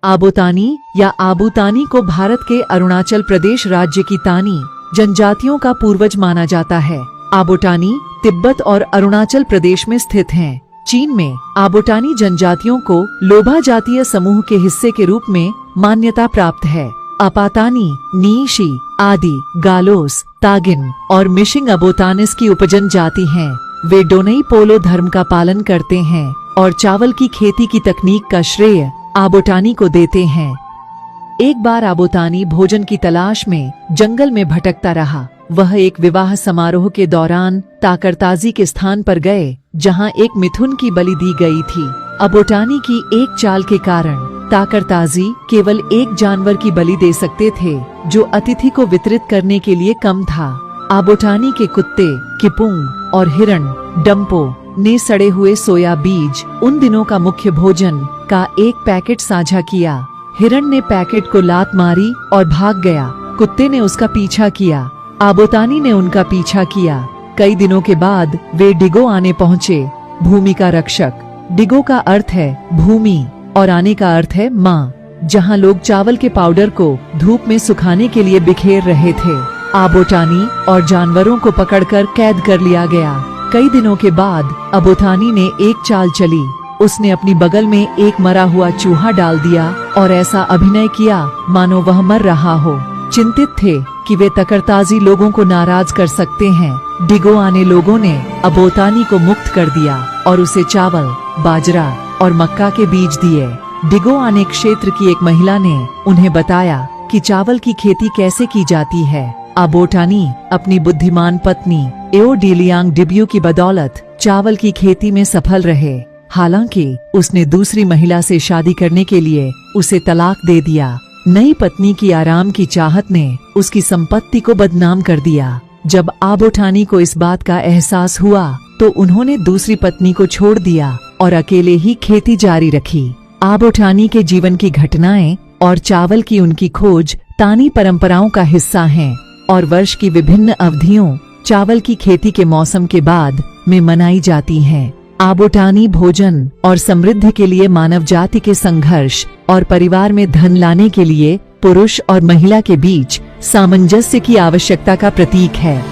आबोतानी या आबूतानी को भारत के अरुणाचल प्रदेश राज्य की तानी जनजातियों का पूर्वज माना जाता है। आबोटानी तिब्बत और अरुणाचल प्रदेश में स्थित हैं। चीन में आबोटानी जनजातियों को लोभा जातीय समूह के हिस्से के रूप में मान्यता प्राप्त है। अपातानी, नीशी आदि गालोस, तागिन और मिशिंग अबोतानिस की उपजन जाति हैं। वे डोनई पोलो धर्म का पालन करते हैं और चावल की खेती की तकनीक का श्रेय आबोटानी को देते हैं। एक बार आबोतानी भोजन की तलाश में जंगल में भटकता रहा। वह एक विवाह समारोह के दौरान ताकरताजी के स्थान पर गए, जहां एक मिथुन की बलि दी गई थी। आबोटानी की एक चाल के कारण ताकरताजी केवल एक जानवर की बलि दे सकते थे, जो अतिथि को वितरित करने के लिए कम था। आबोटानी के कुत्ते किपुंग और हिरण डम्पो ने सड़े हुए सोया बीज उन दिनों का मुख्य भोजन का एक पैकेट साझा किया। हिरण ने पैकेट को लात मारी और भाग गया। कुत्ते ने उसका पीछा किया। आबोतानी ने उनका पीछा किया। कई दिनों के बाद वे डिगो आने पहुँचे। भूमि का रक्षक। डिगो का अर्थ है भूमि और आने का अर्थ है माँ, जहाँ लोग चावल के पाउडर को धूप में सुखाने के लिए बिखेर रहे थे। आबोटानी और जानवरों को पकड़कर कैद कर लिया गया। कई दिनों के बाद आबोतानी ने एक चाल चली। उसने अपनी बगल में एक मरा हुआ चूहा डाल दिया और ऐसा अभिनय किया मानो वह मर रहा हो। चिंतित थे कि वे ताकरताजी लोगों को नाराज कर सकते हैं। डिगो आने लोगों ने आबोतानी को मुक्त कर दिया और उसे चावल, बाजरा और मक्का के बीज दिए। डिगो आने क्षेत्र की एक महिला ने उन्हें बताया कि चावल की खेती कैसे की जाती है। आबोटानी अपनी बुद्धिमान पत्नी एओडिलियांग डिब्यू की बदौलत चावल की खेती में सफल रहे। हालांकि उसने दूसरी महिला से शादी करने के लिए उसे तलाक दे दिया। नई पत्नी की आराम की चाहत ने उसकी संपत्ति को बदनाम कर दिया। जब आबोटानी को इस बात का एहसास हुआ तो उन्होंने दूसरी पत्नी को छोड़ दिया और अकेले ही खेती जारी रखी। आबोटानी के जीवन की घटनाएं और चावल की उनकी खोज तानी परंपराओं का हिस्सा हैं और वर्ष की विभिन्न अवधियों चावल की खेती के मौसम के बाद में मनाई जाती हैं। आबोटानी भोजन और समृद्धि के लिए मानव जाति के संघर्ष और परिवार में धन लाने के लिए पुरुष और महिला के बीच सामंजस्य की आवश्यकता का प्रतीक है।